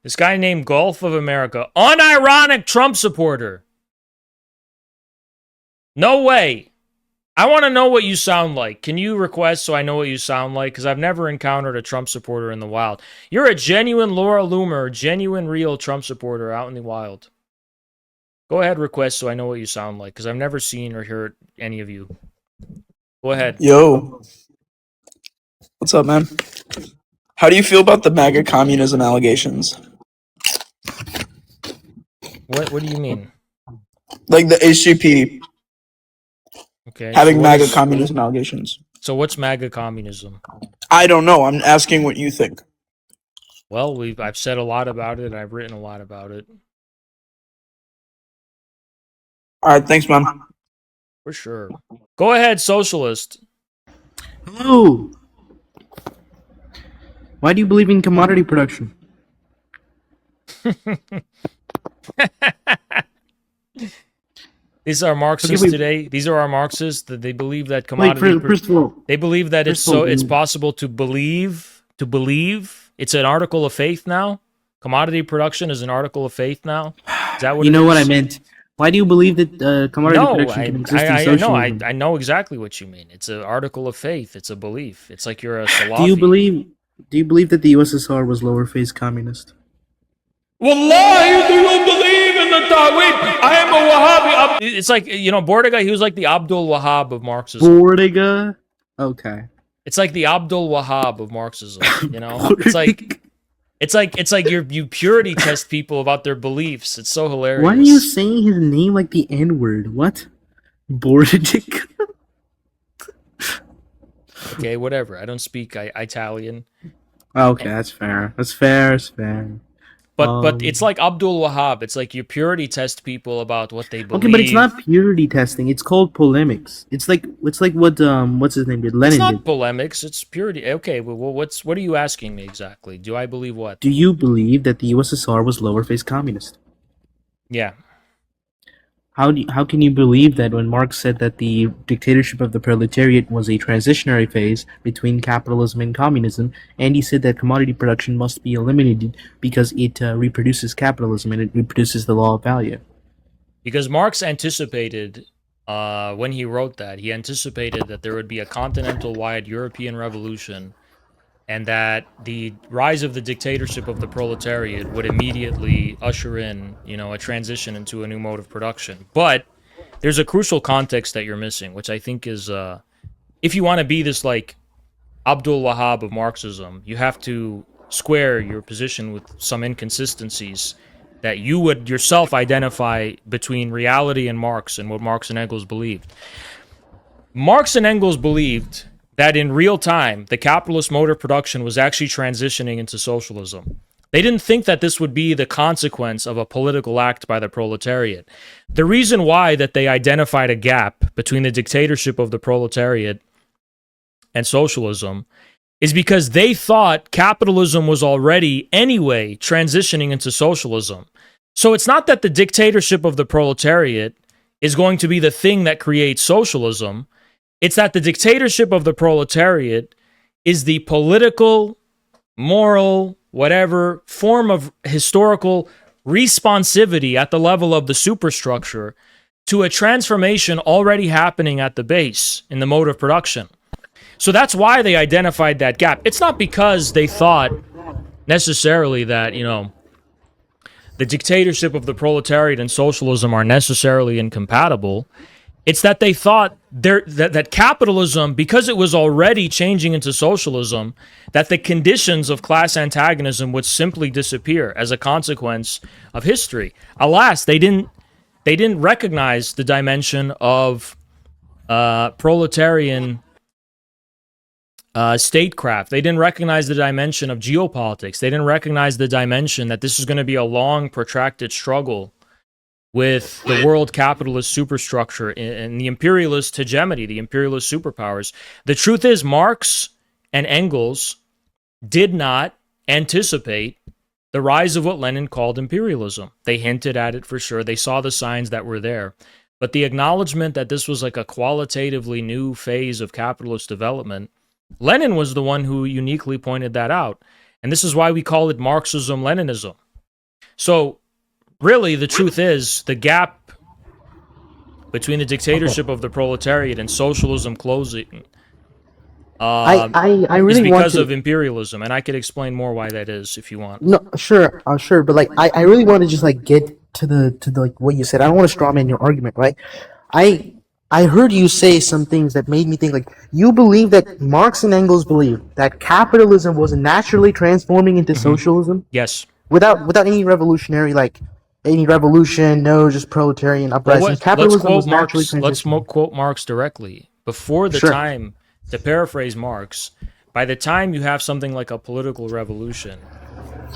This guy named Gulf of America. Unironic Trump supporter. No way. I want to know what you sound like. Can you request so I know what you sound like? Because I've never encountered a Trump supporter in the wild. You're a genuine Laura Loomer, genuine, real Trump supporter out in the wild. Go ahead, request so I know what you sound like. Because I've never seen or heard any of you. Go ahead. Yo. What's up, man? How do you feel about the MAGA communism allegations? What do you mean? Like the HGP Okay. having MAGA communism allegations. So what's MAGA communism? I don't know. I'm asking what you think. Well, I've said a lot about it. I've written a lot about it. All right, thanks, man. For sure. Go ahead, socialist. Hello. Why do you believe in commodity production? These are Marxists today. These are our Marxists. That they believe that commodity. First of all, they believe that it's possible to believe. To believe. It's an article of faith now. Commodity production is an article of faith now. Is that what you know what I meant? Why do you believe that commodity production can exist in socialism? I know exactly what you mean. It's an article of faith. It's a belief. It's like you're a Salafi. Do you believe that the USSR was lowerface communist? Wallahi, do you believe in the Tawhid? I am a Wahhabi. It's like, Bordiga, he was like the Abdul Wahhab of Marxism. Bordiga? Okay. It's like the Abdul Wahhab of Marxism, It's like you purity test people about their beliefs. It's so hilarious. Why are you saying his name like the N-word? What? Bordiga? Okay, whatever. I don't speak Italian. Okay, that's fair. That's fair. But it's like Abdul Wahhab. It's like you purity test people about what they believe. Okay, but it's not purity testing. It's called polemics. It's like what's his name did? Lenin. It's not did. polemics. It's purity. Okay, well, what are you asking me exactly? Do I believe what? Do you believe that the USSR was lowerface communist? Yeah. How can you believe that when Marx said that the dictatorship of the proletariat was a transitionary phase between capitalism and communism, and he said that commodity production must be eliminated because it reproduces capitalism and it reproduces the law of value? Because Marx anticipated, when he wrote that, he anticipated that there would be a continental-wide European revolution and that the rise of the dictatorship of the proletariat would immediately usher in, a transition into a new mode of production. But there's a crucial context that you're missing, which I think is, if you want to be this, like, Abdul Wahhab of Marxism, you have to square your position with some inconsistencies that you would yourself identify between reality and Marx and what Marx and Engels believed. Marx and Engels believed that in real time, the capitalist mode of production was actually transitioning into socialism. They didn't think that this would be the consequence of a political act by the proletariat. The reason why that they identified a gap between the dictatorship of the proletariat and socialism is because they thought capitalism was already anyway transitioning into socialism. So it's not that the dictatorship of the proletariat is going to be the thing that creates socialism. It's that the dictatorship of the proletariat is the political, moral, whatever form of historical responsivity at the level of the superstructure to a transformation already happening at the base in the mode of production. So that's why they identified that gap. It's not because they thought necessarily that, the dictatorship of the proletariat and socialism are necessarily incompatible. It's that they thought that capitalism, because it was already changing into socialism, that the conditions of class antagonism would simply disappear as a consequence of history. Alas, they didn't recognize the dimension of proletarian statecraft. They didn't recognize the dimension of geopolitics. They didn't recognize the dimension that this is going to be a long, protracted struggle with the world capitalist superstructure and the imperialist hegemony, the imperialist superpowers. The truth is, Marx and Engels did not anticipate the rise of what Lenin called imperialism. They hinted at it for sure. They saw the signs that were there. But the acknowledgement that this was like a qualitatively new phase of capitalist development, Lenin was the one who uniquely pointed that out. And this is why we call it Marxism-Leninism. So, really, the truth is the gap between the dictatorship of the proletariat and socialism closing I is really want because to. of imperialism, and I could explain more why that is if you want. No, sure, sure, but like I really want to just like get to the like what you said. I don't want to strawman your argument, right? I I heard you say some things that made me think like you believe that Marx and Engels believed that capitalism was naturally transforming into socialism Yes. without any revolutionary like any revolution, no, just proletarian Well, uprisings. let's Capitalism quote was naturally Marx. transitioning. Quote Marx directly. Before the Sure. time, to paraphrase Marx, by the time you have something like a political revolution,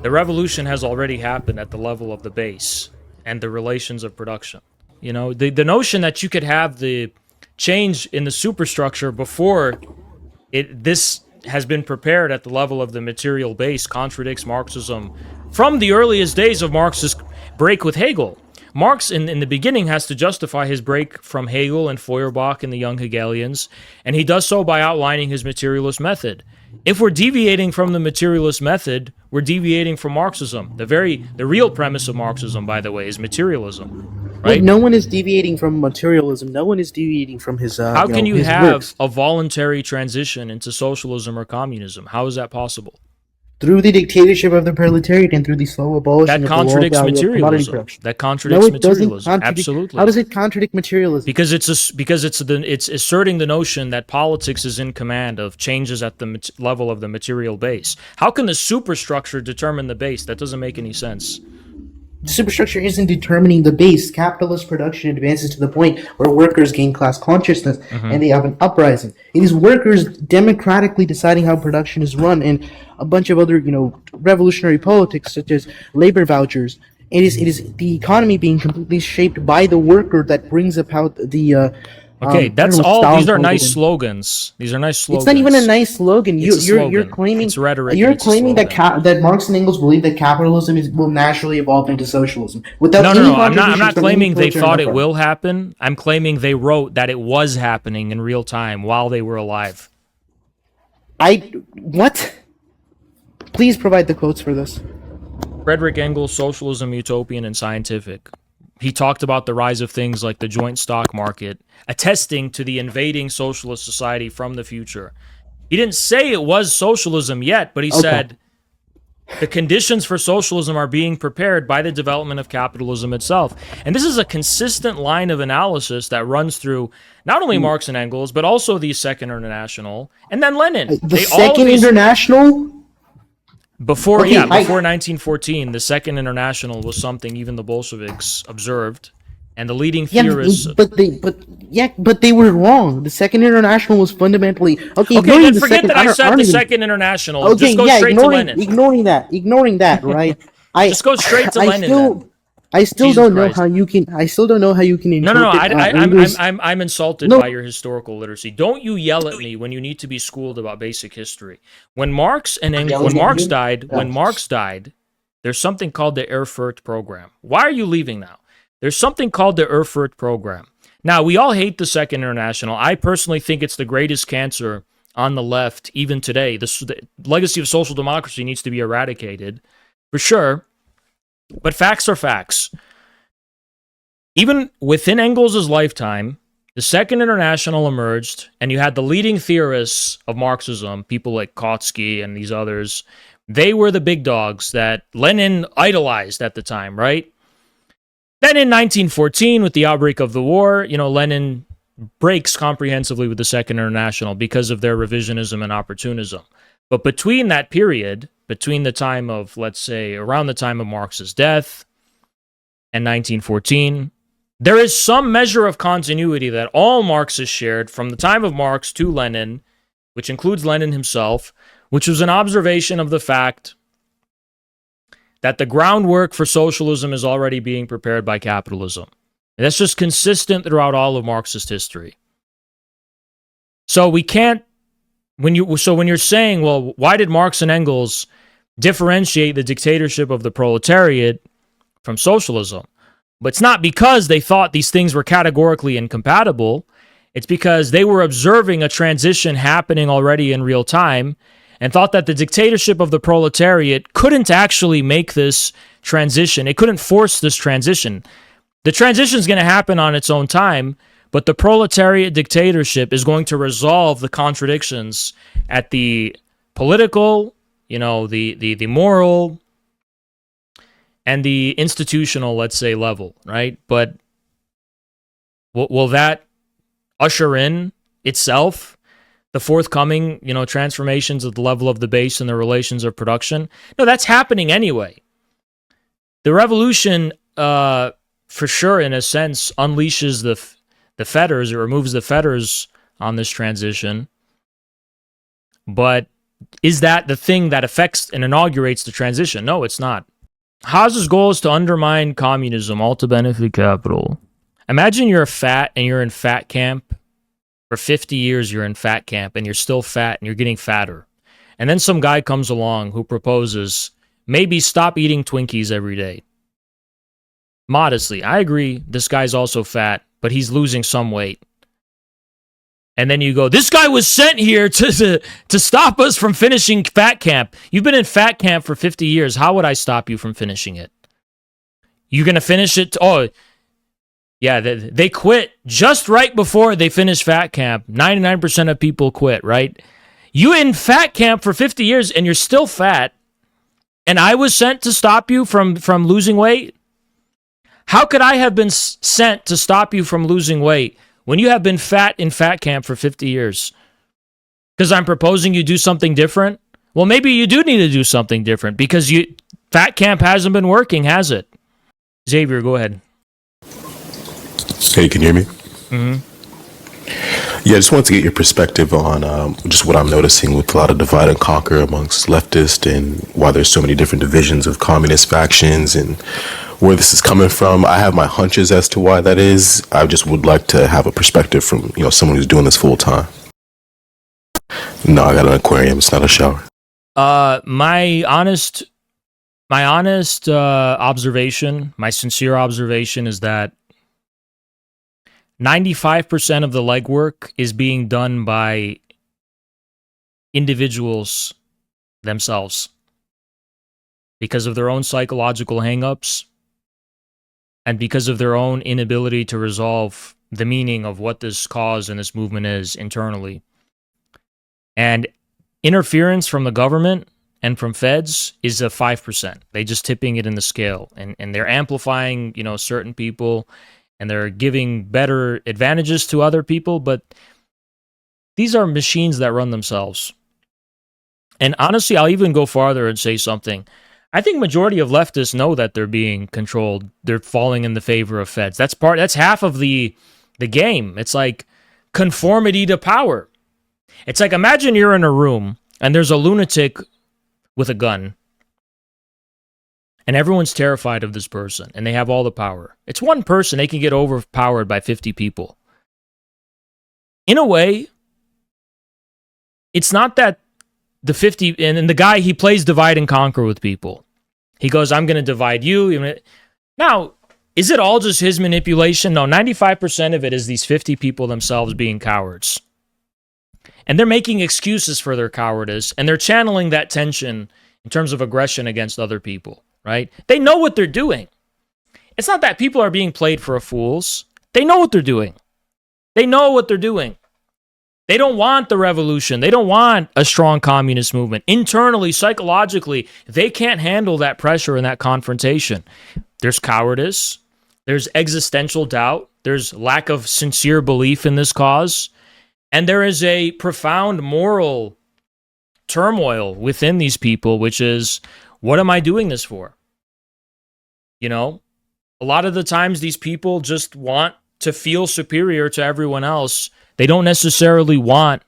the revolution has already happened at the level of the base and the relations of production. You know, the notion that you could have the change in the superstructure before this has been prepared at the level of the material base contradicts Marxism from the earliest days of Marx's break with Hegel. Marx, in the beginning, has to justify his break from Hegel and Feuerbach and the young Hegelians, and he does so by outlining his materialist method. If we're deviating from the materialist method, we're deviating from Marxism. The real premise of Marxism, by the way, is materialism, Like right? no one is deviating from materialism. No one is deviating from his How can you his have works. a voluntary transition into socialism or communism? How is that possible? Through the dictatorship of the proletariat and through the slow abolition That of the law contradicts value of commodity materialism. production. That No, contradicts it doesn't materialism. contradict. Absolutely. How does it contradict materialism? Because it's asserting the notion that politics is in command of changes at the level of the material base. How can the superstructure determine the base? That doesn't make any sense. The superstructure isn't determining the base. Capitalist production advances to the point where workers gain class consciousness and they have an uprising. It is workers democratically deciding how production is run and a bunch of other, revolutionary politics such as labor vouchers. It is the economy being completely shaped by the worker that brings about the Okay, I that's don't know what all. Stalin These are called nice it. slogans. These are nice slogans. It's not even a nice slogan. It's a You're slogan. claiming It's rhetoric. you're It's a claiming that slogan. that Marx and Engels believe that capitalism will naturally evolve into socialism without No. any I'm contributions not from any claiming they proletarian thought it background. will happen. I'm claiming they wrote that it was happening in real time while they were alive. What? Please provide the quotes for this. Frederick Engels, Socialism, Utopian, and Scientific. He talked about the rise of things like the joint stock market, attesting to the invading socialist society from the future. He didn't say it was socialism yet, but he said the conditions for socialism are being prepared by the development of capitalism itself. And this is a consistent line of analysis that runs through not only Marx and Engels, but also the Second International, and then Lenin. The Second International? Before Okay, before 1914, the Second International was something even the Bolsheviks observed, and the leading theorists. But they were wrong. The Second International was fundamentally okay. Okay, then forget that I said the Second International. Okay, just go straight to Lenin. ignoring that, right? Just go straight to Lenin. Then. I still Jesus don't know Christ. how you can. I still don't know how you can No. interpret. Engels. I'm insulted No. by your historical literacy. Don't you yell at me when you need to be schooled about basic history. When Marx died, there's something called the Erfurt program. Why are you leaving now? There's something called the Erfurt program. Now, we all hate the Second International. I personally think it's the greatest cancer on the left, even today. The legacy of social democracy needs to be eradicated, for sure. But facts are facts. Even within Engels' lifetime, the Second International emerged, and you had the leading theorists of Marxism, people like Kautsky and these others. They were the big dogs that Lenin idolized at the time, right? Then in 1914, with the outbreak of the war, Lenin breaks comprehensively with the Second International because of their revisionism and opportunism. But between that period, between the time of, let's say, around the time of Marx's death and 1914, there is some measure of continuity that all Marxists shared from the time of Marx to Lenin, which includes Lenin himself, which was an observation of the fact that the groundwork for socialism is already being prepared by capitalism. And that's just consistent throughout all of Marxist history. So we can't, when you're saying, well, why did Marx and Engels differentiate the dictatorship of the proletariat from socialism? But it's not because they thought these things were categorically incompatible. It's because they were observing a transition happening already in real time and thought that the dictatorship of the proletariat couldn't actually make this transition. It couldn't force this transition. The transition is going to happen on its own time, but the proletariat dictatorship is going to resolve the contradictions at the political, the moral, and the institutional, let's say, level, right? But will that usher in itself the forthcoming, transformations at the level of the base and the relations of production? No, that's happening anyway. The revolution, for sure, in a sense, unleashes the fetters, it removes the fetters on this transition. But is that the thing that affects and inaugurates the transition? No, it's not. Haas's goal is to undermine communism, all to benefit capital. Imagine you're fat and you're in fat camp. For 50 years, you're in fat camp and you're still fat and you're getting fatter. And then some guy comes along who proposes, maybe stop eating Twinkies every day. Modestly, I agree, this guy's also fat, but he's losing some weight. And then you go, this guy was sent here to stop us from finishing fat camp. You've been in fat camp for 50 years. How would I stop you from finishing it? You're going to finish it? Oh, yeah, they quit just right before they finish fat camp. 99% of people quit, right? You in fat camp for 50 years and you're still fat, and I was sent to stop you from losing weight? How could I have been sent to stop you from losing weight when you have been fat in fat camp for 50 years? Because I'm proposing you do something different? Well, maybe you do need to do something different because fat camp hasn't been working, has it? Xavier, go ahead. Hey, can you hear me? Mm-hmm. Yeah, I just wanted to get your perspective on just what I'm noticing with a lot of divide and conquer amongst leftists and why there's so many different divisions of communist factions and where this is coming from. I have my hunches as to why that is. I just would like to have a perspective from, someone who's doing this full time. No, I got an aquarium. It's not a shower. My honest observation, my sincere observation is that 95% of the legwork is being done by individuals themselves because of their own psychological hangups and because of their own inability to resolve the meaning of what this cause and this movement is internally. And interference from the government and from feds is a 5%. They just tipping it in the scale, and they're amplifying, certain people, and they're giving better advantages to other people, but these are machines that run themselves. And honestly, I'll even go farther and say something. I think majority of leftists know that they're being controlled. They're falling in the favor of feds. That's half of the game. It's like conformity to power. It's like, imagine you're in a room and there's a lunatic with a gun. And everyone's terrified of this person, and they have all the power. It's one person, they can get overpowered by 50 people. In a way, it's not that the 50, and the guy, he plays divide and conquer with people. He goes, I'm going to divide you. Now, is it all just his manipulation? No, 95% of it is these 50 people themselves being cowards. And they're making excuses for their cowardice, and they're channeling that tension in terms of aggression against other people. Right? They know what they're doing. It's not that people are being played for fools. They know what they're doing. They know what they're doing. They don't want the revolution. They don't want a strong communist movement. Internally, psychologically, they can't handle that pressure and that confrontation. There's cowardice. There's existential doubt. There's lack of sincere belief in this cause. And there is a profound moral turmoil within these people, which is, what am I doing this for? A lot of the times these people just want to feel superior to everyone else. They don't necessarily want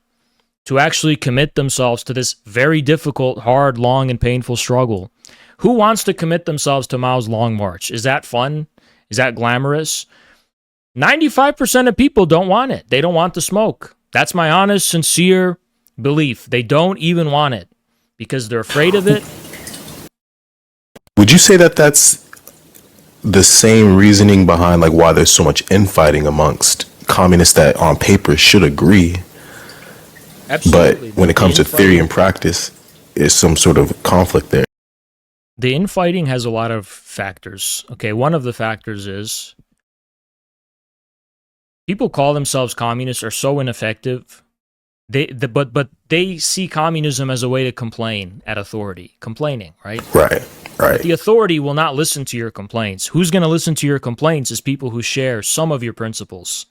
to actually commit themselves to this very difficult, hard, long, and painful struggle. Who wants to commit themselves to Mao's Long March? Is that fun? Is that glamorous? 95% of people don't want it. They don't want the smoke. That's my honest, sincere belief. They don't even want it because they're afraid of it. Would you say that that's the same reasoning behind like why there's so much infighting amongst communists that on paper should agree, Absolutely. but when it comes to theory and practice, there's some sort of conflict there? The infighting has a lot of factors. Okay, one of the factors is people call themselves communists are so ineffective. But they see communism as a way to complain at authority. Complaining, right? Right. But the authority will not listen to your complaints. Who's going to listen to your complaints is people who share some of your principles.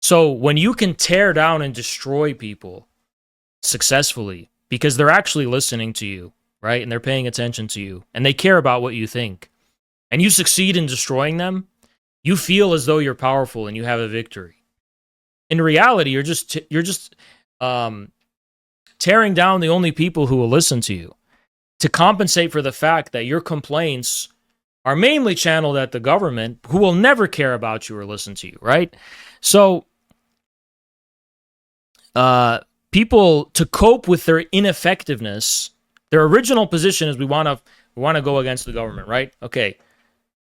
So when you can tear down and destroy people successfully because they're actually listening to you, right? And they're paying attention to you and they care about what you think, and you succeed in destroying them, you feel as though you're powerful and you have a victory. In reality, you're just tearing down the only people who will listen to you to compensate for the fact that your complaints are mainly channeled at the government, who will never care about you or listen to you, right? So, people, to cope with their ineffectiveness, their original position is we want to go against the government, right? Okay,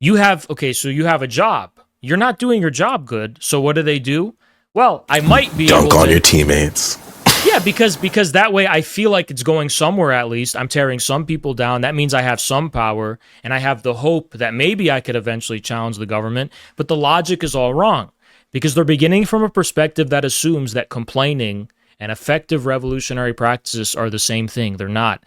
so you have a job. You're not doing your job good. So what do? Well, I might be Dunk able on to, your teammates. yeah, because that way I feel like it's going somewhere at least. I'm tearing some people down. That means I have some power, and I have the hope that maybe I could eventually challenge the government. But the logic is all wrong because they're beginning from a perspective that assumes that complaining and effective revolutionary practices are the same thing. They're not.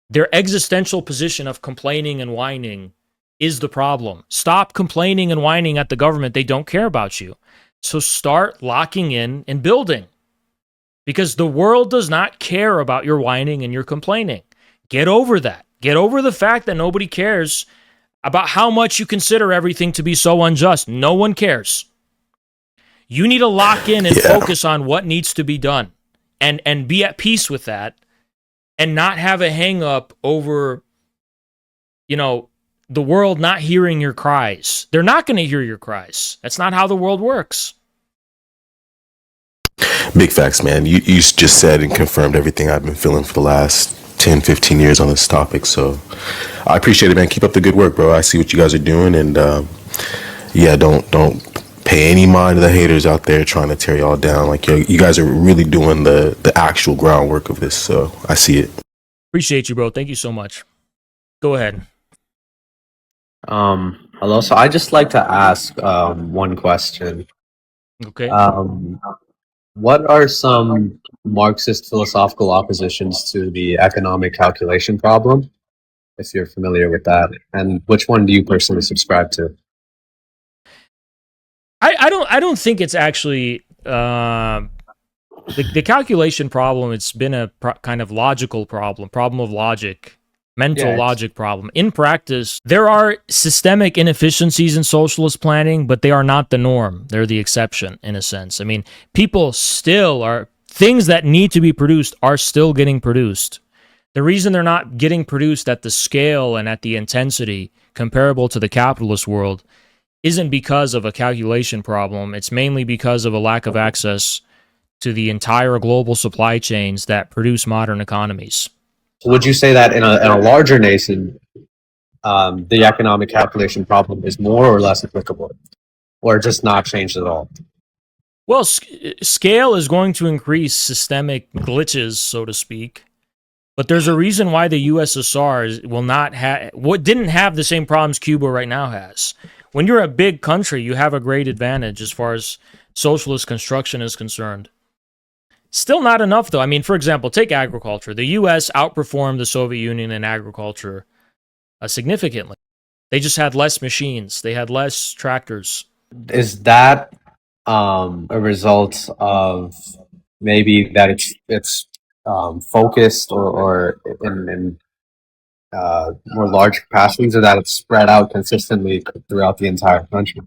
Their existential position of complaining and whining is the problem. Stop complaining and whining at the government. They don't care about you. So start locking in and building. Because the world does not care about your whining and your complaining. Get over that. Get over the fact that nobody cares about how much you consider everything to be so unjust. No one cares. You need to lock in and focus on what needs to be done and be at peace with that and not have a hang up over, the world not hearing your cries. They're not going to hear your cries. That's not how the world works. Big facts, man. You just said and confirmed everything I've been feeling for the last 10, 15 years on this topic. So I appreciate it, man. Keep up the good work, bro. I see what you guys are doing. And don't pay any mind to the haters out there trying to tear y'all down. Like, you guys are really doing the actual groundwork of this. So I see it. Appreciate you, bro. Thank you so much. Go ahead. Hello. So I just like to ask one question. Okay. What are some Marxist philosophical oppositions to the economic calculation problem, if you're familiar with that? And which one do you personally subscribe to? I don't think it's actually the calculation problem. It's been a kind of logical problem of logic, mental logic problem. In practice, there are systemic inefficiencies in socialist planning, but they are not the norm. They're the exception, in a sense. I mean, things that need to be produced are still getting produced. The reason they're not getting produced at the scale and at the intensity comparable to the capitalist world isn't because of a calculation problem. It's mainly because of a lack of access to the entire global supply chains that produce modern economies. Would you say that in a larger nation, the economic calculation problem is more or less applicable, or just not changed at all? Well, scale is going to increase systemic glitches, so to speak. But there's a reason why the USSR didn't have the same problems Cuba right now has. When you're a big country, you have a great advantage as far as socialist construction is concerned. Still not enough, though. I mean, for example, take agriculture. The U.S. outperformed the Soviet Union in agriculture significantly. They just had less machines. They had less tractors. Is that a result of maybe that it's focused or in more large capacities, or that it's spread out consistently throughout the entire country?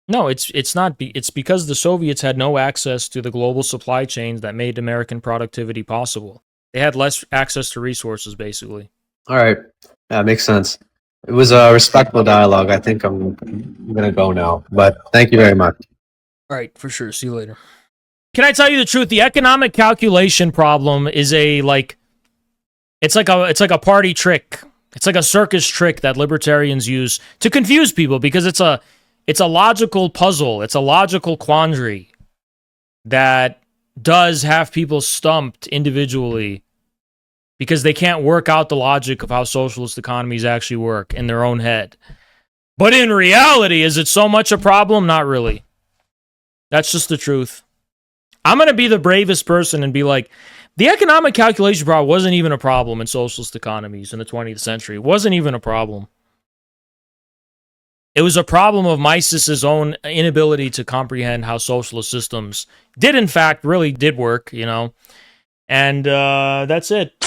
No, it's not. It's because the Soviets had no access to the global supply chains that made American productivity possible. They had less access to resources, basically. All right, that makes sense. It was a respectful dialogue. I think I'm gonna go now, but thank you very much. All right, for sure. See you later. Can I tell you the truth? The economic calculation problem is it's like a party trick. It's like a circus trick that libertarians use to confuse people because it's a logical puzzle. It's a logical quandary that does have people stumped individually because they can't work out the logic of how socialist economies actually work in their own head. But in reality, is it so much a problem? Not really. That's just the truth. I'm going to be the bravest person and be like, the economic calculation problem wasn't even a problem in socialist economies in the 20th century. It wasn't even a problem. It was a problem of Mises's own inability to comprehend how socialist systems did, in fact, really did work, you know. And that's it.